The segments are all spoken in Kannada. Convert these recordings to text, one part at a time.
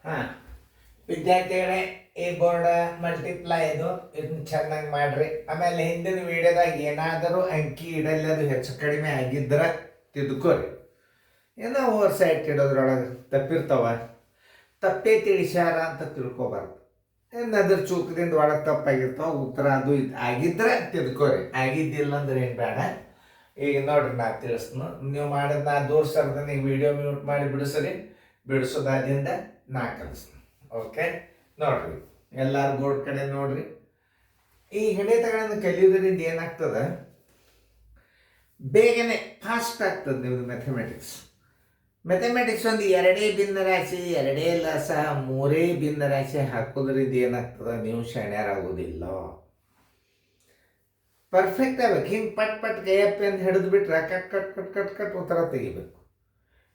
ಹಾಂ, ವಿದ್ಯಾರ್ಥಿಗಳೇ, ಈ ಬೋರ್ಡ್ ಮಲ್ಟಿಪ್ಲೈ ಇದನ್ನ ಚೆನ್ನಾಗಿ ಮಾಡ್ರಿ. ಆಮೇಲೆ ಹಿಂದಿನ ವಿಡಿಯೋದಾಗ ಏನಾದರೂ ಅಂಕಿ ಇಡಲ್ಲಿ ಅದು ಹೆಚ್ಚು ಕಡಿಮೆ ಆಗಿದ್ರೆ ತಿದ್ಕೋರಿ. ಏನೋ ಓವರ್ ಸೈಟ್ ಇಡೋದ್ರೊಳಗೆ ತಪ್ಪಿರ್ತಾವ, ತಪ್ಪೇ ತಿಳಿಸ್ಯಾರ ಅಂತ ತಿಳ್ಕೊಬಾರ್ದು. ಏನಾದ್ರೂ ಚೂಕದಿಂದ ಒಳಗೆ ತಪ್ಪಾಗಿರ್ತಾವ, ಉತ್ತರ ಅದು ಇದು ಆಗಿದ್ರೆ ತಿದ್ಕೋರಿ. ಆಗಿದ್ದಿಲ್ಲ ಅಂದ್ರೆ ಏನು ಬೇಡ. ಈಗ ನೋಡ್ರಿ, ನಾ ತಿಳಿಸ್ನು, ನೀವು ಮಾಡಿದ ನಾ ದೂರ ಸರ್ದ ನೀವು ವಿಡಿಯೋ ಮ್ಯೂಟ್ ಮಾಡಿ ಬಿಡಿಸ್ರಿ. ಬಿಡಿಸೋದಾದಿಂದ ನಾ ಕಲಿಸ್ತೀನಿ. ಓಕೆ, ನೋಡ್ರಿ, ಎಲ್ಲಾರು ಬೋರ್ಡ್ ಕಡೆ ನೋಡ್ರಿ. ಈ ಗಣಿತಗಳನ್ನು ಕಲಿಯೋದ್ರಿಂದ ಏನಾಗ್ತದೆ, ಬೇಗನೆ ಫಾಸ್ಟ್ ಆಗ್ತದೆ ನಿಮ್ದು ಮ್ಯಾಥಮೆಟಿಕ್ಸ್ ಒಂದು ಎರಡೇ ಭಿನ್ನರಾಶಿ, ಎರಡೇ ಲಸ, ಮೂರೇ ಭಿನ್ನರಾಶಿ ಹಾಕೋದ್ರಿಂದ ಏನಾಗ್ತದೆ, ನೀವು ಶಾಣ್ಯರಾಗೋದಿಲ್ಲ. ಪರ್ಫೆಕ್ಟ್ ಆಗ್ಬೇಕು. ಹಿಂಗೆ ಪಟ್ ಪಟ್ ಕೈಯಪ್ಪಿ ಅಂತ ಹಿಡಿದು ಬಿಟ್ರೆ cut cut cut cut cut ಉತ್ತರ ತೆಗಿಬೇಕು.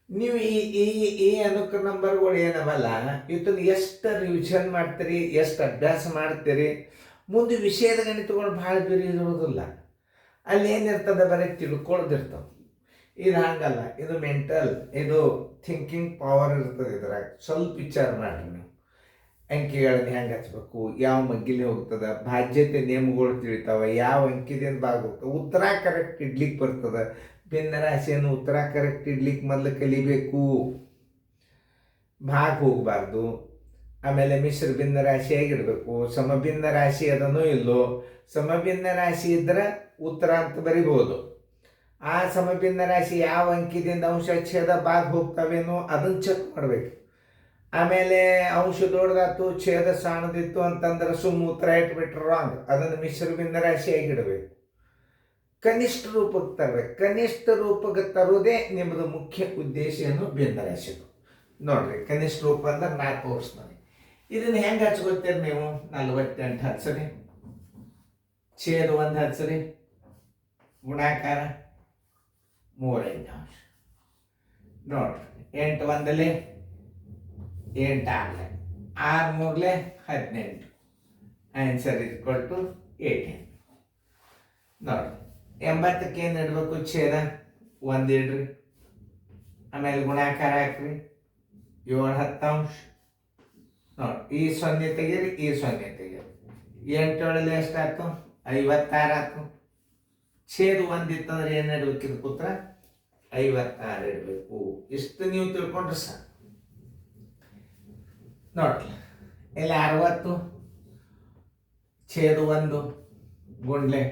ನೀವು ಈ ಈ ಈ ಅನುಕ ನಂಬರ್ಗಳು ಏನವಲ್ಲ, ಇದನ್ನು ಎಷ್ಟು ರಿವಿಷನ್ ಮಾಡ್ತೀರಿ, ಎಷ್ಟು ಅಭ್ಯಾಸ ಮಾಡ್ತೀರಿ, ಮುಂದೆ ವಿಷಯದ ಗಣಿತಗಳು ಭಾಳ ಬೇರೆ ಇರೋದಿಲ್ಲ. ಅಲ್ಲಿ ಏನಿರ್ತದೆ, ಬರೀ ತಿಳ್ಕೊಳ್ಳೋದಿರ್ತವೆ. ಇದು ಹಂಗಲ್ಲ, ಇದು ಮೆಂಟಲ್, ಇದು ಥಿಂಕಿಂಗ್ ಪವರ್ ಇರ್ತದೆ. ಇದ್ರಾಗ ಸ್ವಲ್ಪ ವಿಚಾರ ಮಾಡಿರಿ ನೀವು. ಅಂಕಿಗಳನ್ನ ಹೆಂಗೆ ಹಚ್ಬೇಕು, ಯಾವ ಮಗ್ಗಿಲಿ ಹೋಗ್ತದೆ, ಬಾಧ್ಯತೆ ನಿಯಮಗಳು ತಿಳಿತಾವೆ, ಯಾವ ಅಂಕಿದಿಂದ ಭಾಗ ಹೋಗ್ತದೆ, ಉತ್ತರ ಕರೆಕ್ಟ್ ಇಡ್ಲಿಕ್ಕೆ ಬರ್ತದೆ. ಭಿನ್ನರಾಶಿಯನ್ನು ಉತ್ತರ ಕರೆಕ್ಟ್ ಇಡ್ಲಿಕ್ಕೆ ಮೊದಲು ಕಲಿಬೇಕು, ಭಾಗ ಹೋಗಬಾರ್ದು. ಆಮೇಲೆ ಮಿಶ್ರ ಭಿನ್ನ ರಾಶಿಯಾಗಿಡಬೇಕು. ಸಮಭಿನ್ನ ರಾಶಿ ಅದನ್ನು ಇಲ್ಲೋ, ಸಮಭಿನ್ನ ರಾಶಿ ಇದ್ರೆ ಉತ್ತರ ಅಂತ ಬರಿಬೋದು. ಆ ಸಮಭಿನ್ನ ರಾಶಿ ಯಾವ ಅಂಕಿದಿಂದ ಅಂಶ ಛೇದ ಭಾಗ ಹೋಗ್ತಾವೇನೋ ಅದನ್ನು ಚೆಕ್ ಮಾಡಬೇಕು. ಆಮೇಲೆ ಅಂಶ ದೊಡ್ಡದಾತು ಛೇದ ಸಣ್ಣದಿತ್ತು ಅಂತಂದ್ರೆ ಸುಮ್ಮ ಉತ್ತರ ಇಟ್ಬಿಟ್ರೆ ರಾಂಗ್. ಅದನ್ನು ಮಿಶ್ರ ಭಿನ್ನ ರಾಶಿಯಾಗಿಡಬೇಕು. ಕನಿಷ್ಠ ರೂಪಕ್ಕೆ ತರಬೇಕು. ಕನಿಷ್ಠ ರೂಪಕ್ಕೆ ತರುವುದೇ ನಿಮ್ಮದು ಮುಖ್ಯ ಉದ್ದೇಶ ಏನು, ಭಿನ್ನರಾಶಿಗಳು. ನೋಡ್ರಿ, ಕನಿಷ್ಠ ರೂಪ ಅಂದ್ರೆ ನಾ ತೋರಿಸ್ತೀನಿ. ಇದನ್ನು ಹೆಂಗೆ ಹಚ್ಕೊಳ್ತೀರಿ ನೀವು, 48 ಹಚ್ಚ್ರಿ, ಛೇದ 1 ಹಚ್ಚ್ರಿ, ಗುಣಾಕಾರ 3/5. ನೋಡ್ರಿ, 8 1 8 6 6 3 18. Answer equal to 18. ನೋಡ್ರಿ, 80ಕ್ಕೆ ಏನು ಇಡಬೇಕು, ಛೇದ 1 ಇಡ್ರಿ, ಆಮೇಲೆ ಗುಣಾಕಾರ ಹಾಕ್ರಿ 7 10. ನೋಡಿ, ಈ 0 ತೆಗೀರಿ, ಈ 0 ತೆಗೀರಿ. 8 7 ಎಷ್ಟಾಯ್ತು, 56 ಆಯ್ತು. ಛೇದ 1 ಇತ್ತಂದ್ರೆ ಏನು ಇಡ್ಬೇಕು, ಇದು ಪುತ್ರ 56 ಇಡಬೇಕು. ಇಷ್ಟು ನೀವು ತಿಳ್ಕೊಂಡ್ರೆ ಸಾಕು. ನೋಡ್ರಿ, ಇಲ್ಲಿ 60 ಛೇದ 1 ಗುಂಡ್ಲೆ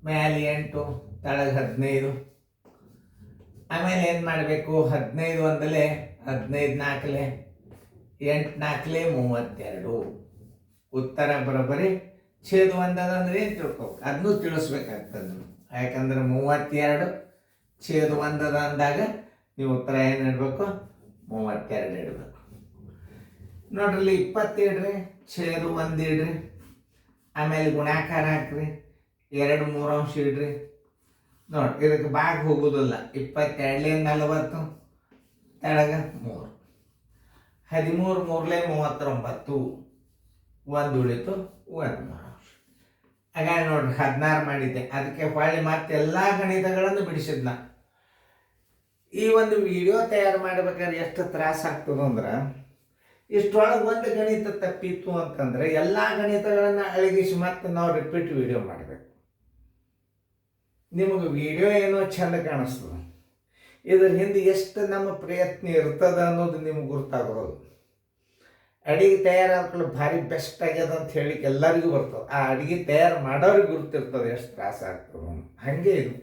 ಮೇಲೆ 8 ತಳಗೆ 15. ಆಮೇಲೆ ಏನು ಮಾಡಬೇಕು, 15 1 15 4 8 4 32. ಉತ್ತರ ಬರೋಬ್ಬರಿ ಛೇದ 1 ಅದಂದ್ರೆ ಏನು ತಿಳ್ಕೊಬೇಕು, ಅದನ್ನು ತಿಳಿಸ್ಬೇಕಾಗ್ತದೆ ನೀವು. ಯಾಕಂದ್ರೆ 32 ಛೇದ 1 ಅದ ಅಂದಾಗ ನೀವು ಉತ್ತರ ಏನು ಇಡಬೇಕು, 32 ಇಡಬೇಕು. ನೋಡ್ರಿ, 20 ಇಡ್ರಿ, ಛೇದ 1 ಇಡ್ರಿ, ಆಮೇಲೆ ಗುಣಾಕಾರ ಹಾಕ್ರಿ 2 3 ಅಂಶ ಇಡ್ರಿ. ನೋಡ್ರಿ, ಇದಕ್ಕೆ ಭಾಗ ಹೋಗೋದಿಲ್ಲ. 22 40 ತೆಳಗೆ 3, 13 3 39. 1 ಉಳಿತು, 1 ಅಂಶ. ಹಾಗಾಗಿ ನೋಡ್ರಿ, 16 ಮಾಡಿದ್ದೆ. ಅದಕ್ಕೆ ಹೊಳ್ಳಿ ಮತ್ತೆ ಎಲ್ಲ ಗಣಿತಗಳನ್ನು ಬಿಡಿಸಿದ್ನ. ಈ ಒಂದು ವಿಡಿಯೋ ತಯಾರು ಮಾಡ್ಬೇಕಾದ್ರೆ ಎಷ್ಟು ತ್ರಾಸ ಆಗ್ತದಂದ್ರೆ, ಇಷ್ಟೊಳಗೆ ಒಂದು ಗಣಿತ ತಪ್ಪಿತ್ತು ಅಂತಂದ್ರೆ ಎಲ್ಲ ಗಣಿತಗಳನ್ನ ಅಳಗಿಸಿ ಮತ್ತೆ ನಾವು ರಿಪೀಟ್ ವಿಡಿಯೋ ಮಾಡಬೇಕು. ನಿಮಗೆ ವಿಡಿಯೋ ಏನೋ ಚಂದ ಕಾಣಿಸ್ತದೆ, ಇದ್ರ ಹಿಂದೆ ಎಷ್ಟು ನಮ್ಮ ಪ್ರಯತ್ನ ಇರ್ತದ ಅನ್ನೋದು ನಿಮ್ಗೆ ಗೊತ್ತಾಗೋದು. ಅಡಿಗೆ ತಯಾರಾದ್ರೂ ಭಾರಿ ಬೆಸ್ಟ್ ಆಗ್ಯದ ಅಂತ ಹೇಳಿ ಎಲ್ಲರಿಗೂ ಬರ್ತದೆ. ಆ ಅಡಿಗೆ ತಯಾರು ಮಾಡೋರಿಗೆ ಗುರ್ತಿರ್ತದೆ ಎಷ್ಟು ತ್ರಾಸ ಆಗ್ತದೆ. ಹಾಗೆ ಇದು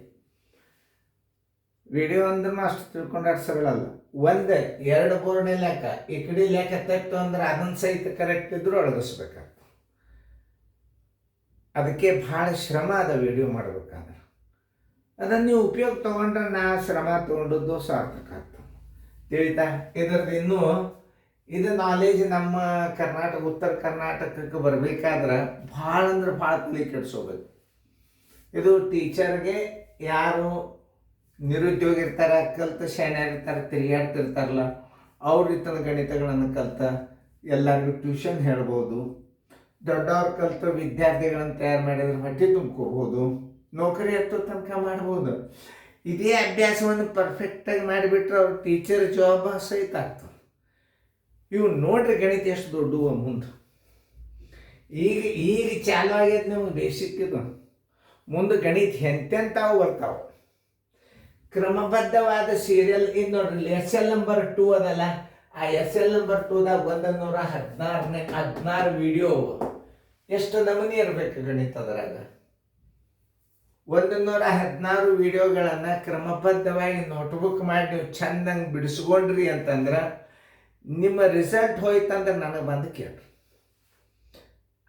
ವಿಡಿಯೋ ಅಂದ್ರೂ ಅಷ್ಟು ತಿಳ್ಕೊಂಡ್ರೆ ಅಷ್ಟು ಸರಳಲ್ಲ. 1 2 ಬೋರ್ಡ್ನೇ ಲೆಕ್ಕ, ಈ ಕಡೆ ಲೆಕ್ಕ ತಪ್ಪು ಅಂದ್ರೆ ಅದನ್ನ ಸಹಿತ ಕರೆಕ್ಟ್ ಇದ್ರೂ ಅಳಗಿಸ್ಬೇಕಾಗ್ತದೆ. ಅದಕ್ಕೆ ಭಾಳ ಶ್ರಮ ಅದ ವಿಡಿಯೋ ಮಾಡ್ಬೇಕಾದ್ರೆ. ಅದನ್ನು ನೀವು ಉಪಯೋಗ ತೊಗೊಂಡ್ರೆ ನಾ ಶ್ರಮ ತೊಗೊಂಡದ್ದು ಸಾರ್ಥಕ ಆಗ್ತದೆ. ತಿಳಿತಾ? ಇದರದ್ದು ಇನ್ನೂ ಇದು ನಾಲೇಜ್ ನಮ್ಮ ಕರ್ನಾಟಕ, ಉತ್ತರ ಕರ್ನಾಟಕಕ್ಕೆ ಬರಬೇಕಾದ್ರೆ ಭಾಳ ಅಂದ್ರೆ ಭಾಳ ತಲೆ ಕೆಡಿಸೋಬೇಕು. ಇದು ಟೀಚರ್ಗೆ ಯಾರು ನಿರುದ್ಯೋಗ ಇರ್ತಾರೆ, ಕಲ್ತು ಶಾಣ್ಯಾಗಿರ್ತಾರೆ, ತಿರುಗಾಡ್ತಿರ್ತಾರಲ್ಲ, ಅವ್ರ ಇತರ ಗಣಿತಗಳನ್ನು ಕಲ್ತ ಎಲ್ಲರಿಗೂ ಟ್ಯೂಷನ್ ಹೇಳ್ಬೋದು. ದೊಡ್ಡವ್ರು ಕಲ್ತು ವಿದ್ಯಾರ್ಥಿಗಳನ್ನು ತಯಾರು ಮಾಡಿದ್ರೆ ಹೊಟ್ಟೆ ತುಂಬ್ಕೋಬೋದು, ನೌಕರಿ ಹತ್ತೋ ತನಕ ಮಾಡ್ಬೋದು. ಇದೇ ಅಭ್ಯಾಸವನ್ನು ಪರ್ಫೆಕ್ಟಾಗಿ ಮಾಡಿಬಿಟ್ರೆ ಅವ್ರ ಟೀಚರ್ ಜಾಬ್ ಸಹಿತ ಆಗ್ತದೆ. ಇವು ನೋಡ್ರಿ ಗಣಿತ ಎಷ್ಟು ದೊಡ್ಡವು ಮುಂದೆ. ಈಗ ಈಗ ಚಾಲು ಆಗೈತೆ ನಿಮ್ಗೆ ಬೇಸಿಕ್ ಇದು. ಮುಂದೆ ಗಣಿತ ಎಂತೆಂಥವು ಬರ್ತಾವೆ. ಕ್ರಮಬದ್ಧವಾದ ಸೀರಿಯಲ್ ಇದು ನೋಡ್ರಿ, SL ನಂಬರ್ 2 ಅದಲ್ಲ, ಆ SL ನಂಬರ್ 2ದಾಗ 116 ವಿಡಿಯೋ. ಎಷ್ಟು ನಮೂನಿ ಇರಬೇಕು ಗಣಿತದ್ರಾಗ. 116 ವಿಡಿಯೋಗಳನ್ನು ಕ್ರಮಬದ್ಧವಾಗಿ ನೋಟ್ಬುಕ್ ಮಾಡಿ ನೀವು ಚಂದಂಗೆ ಬಿಡಿಸ್ಕೊಂಡ್ರಿ ಅಂತಂದ್ರೆ ನಿಮ್ಮ ರಿಸಲ್ಟ್ ಹೋಯ್ತಂದ್ರೆ ನನಗೆ ಬಂದು ಕೇಳ್ರಿ.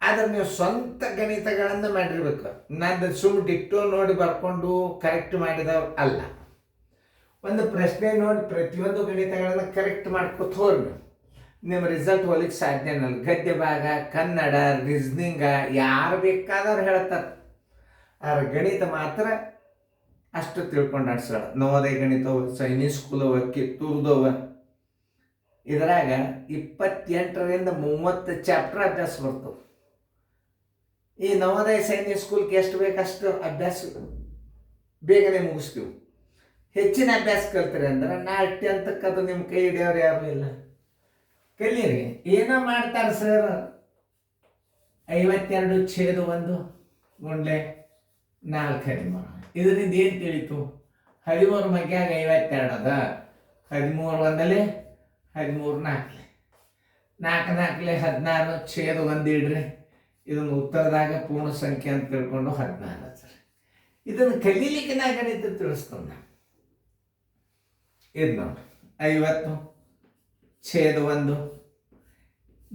ಆದ್ರೆ ನೀವು ಸ್ವಂತ ಗಣಿತಗಳನ್ನು ಮಾಡಿರ್ಬೇಕು. ನಾನು ಡಿಕ್ಟೋ ನೋಡಿ ಬರ್ಕೊಂಡು ಕರೆಕ್ಟ್ ಮಾಡಿದವ್ರು ಅಲ್ಲ. ಒಂದು ಪ್ರಶ್ನೆ ನೋಡಿ ಪ್ರತಿಯೊಂದು ಗಣಿತಗಳನ್ನು ಕರೆಕ್ಟ್ ಮಾಡ್ಕೊತ ಹೋಗಿ ನಿಮ್ಮ ರಿಸಲ್ಟ್ ಹೋಗ್ಲಿಕ್ಕೆ ಸಾಧ್ಯ ಇಲ್ಲ. ಗದ್ಯ ಭಾಗ, ಕನ್ನಡ, ರೀಸ್ನಿಂಗ ಯಾರು ಬೇಕಾದವ್ರು ಹೇಳ್ತಾರೆ. ಆದ್ರೆ ಗಣಿತ ಮಾತ್ರ ಅಷ್ಟು ತಿಳ್ಕೊಂಡು ನಡ್ಸೋಣ. ನವೋದಯ ಗಣಿತವ, ಸೈನಿಕ್ ಸ್ಕೂಲವ, ಕಿತ್ತೂರ್ದವ, ಇದ್ರಾಗ 28ರಿಂದ 30 ಚಾಪ್ಟರ್ ಅಭ್ಯಾಸ ಬರ್ತವೆ. ಈ ನವೋದಯ ಸೈನಿಕ್ ಸ್ಕೂಲ್ಗೆ ಎಷ್ಟು ಬೇಕಷ್ಟು ಅಭ್ಯಾಸ ಬೇಗನೆ ಮುಗಿಸ್ತೀವಿ. ಹೆಚ್ಚಿನ ಅಭ್ಯಾಸ ಕಲ್ತೀರಿ ಅಂದ್ರೆ ನಾಳೆ 10ಕ್ಕೆ ಅದು ನಿಮ್ಮ ಕೈ ಹಿಡಿಯೋರು ಯಾರು ಇಲ್ಲ. ಕಲೀರಿ. ಏನೋ ಮಾಡ್ತಾರೆ ಸರ್, 52/1 ಗುಂಡ್ಲೆ 4 ಇದರಿಂದ ಏನು ತಿಳಿತು? 13 ಮಗ್ಯಾಗ 52 ಅದ. 13 1 13 4 4 16/1 ಇಡ್ರಿ. ಇದನ್ನು ಉತ್ತರದಾಗ ಪೂರ್ಣ ಸಂಖ್ಯೆ ಅಂತ ತಿಳ್ಕೊಂಡು 16 ಸರ್. ಇದನ್ನು ಕಲೀಲಿಕ್ಕೆ ನಾ ಗಣಿತ ತಿಳಿಸ್ತಾನೆ. ಇದು ನೋಡಿ 50/1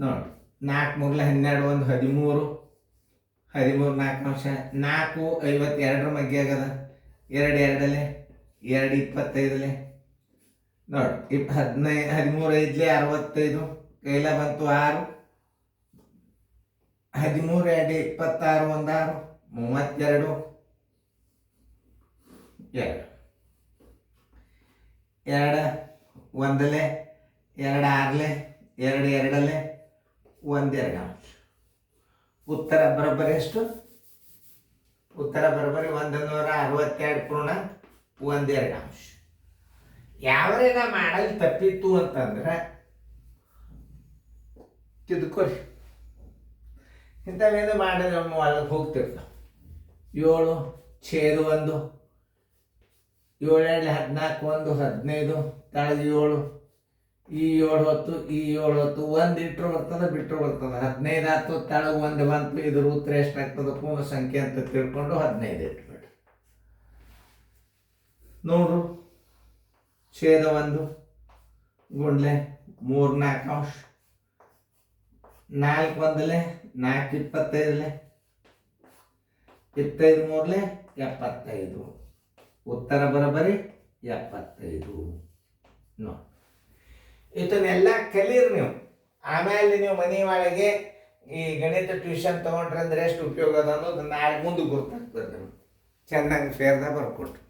ನೋಡಿ. 4 3 12 1 13 4 52 ಮಗ್ಯಾಗದ. 2 2 2 25 ನೋಡಿ. 13 5 65 ಕೈಲ ಬಂತು 6. 13 2 26 1 6 32 2 2 1 2 6 2 2 1 2 ಉತ್ತರ ಬರೋಬ್ಬರಿ ಎಷ್ಟು? ಉತ್ತರ ಬರೋಬ್ಬರಿ 162 ಪೂರ್ಣ 1 2. ಯಾವ್ರೇನ ಮಾಡಲ್ ತಪ್ಪಿತ್ತು ಅಂತಂದ್ರೆ ತಿದ್ಕೋರಿ. ಇಂಥವೇನು ಮಾಡಿದ್ರೆ ನಮ್ಮ ಒಳಗೆ ಹೋಗ್ತಿರ್ತಾವೆ. 7/1 7 14 1 15 ತಳಗೆ 7 ಈ 7 ಹೊತ್ತು ಈ 7 ಹೊತ್ತು 1 ಇಟ್ಟರು ಬರ್ತದೆ ಬಿಟ್ಟರು ಬರ್ತದೆ. 15 ಆಯ್ತು, ತಳಗೆ 1 ಬಂತು. ಇದ್ರ ಉತ್ತರ ಎಷ್ಟಾಗ್ತದೆ ಪೂರ್ಣ ಸಂಖ್ಯೆ ಅಂತ ತಿಳ್ಕೊಂಡು 15 ಇಟ್ಬಿಡ್ರಿ. ನೋಡ್ರು 1/1 ಗುಂಡ್ಲೆ 3 4 4 1 4 25 25 3 75 ಉತ್ತರ ಬರೋಬ್ಬರಿ 75 ನೋಡಿ. ಇದನ್ನೆಲ್ಲ ಕಲೀರಿ ನೀವು. ಆಮೇಲೆ ನೀವು ಮನೆ ಒಳಗೆ ಈ ಗಣಿತ ಟ್ಯೂಷನ್ ತೊಗೊಂಡ್ರೆ ಅಂದ್ರೆ ಎಷ್ಟು ಉಪಯೋಗ ಅದ ಅನ್ನೋದು ನಾಳೆ ಮುಂದೆ ಗೊತ್ತಾಗ್ತದೆ. ನಿಮ್ಗೆ ಚೆನ್ನಾಗಿ ಫೇರ್ದಾಗ ಬರ್ಕೊಟ್ರು.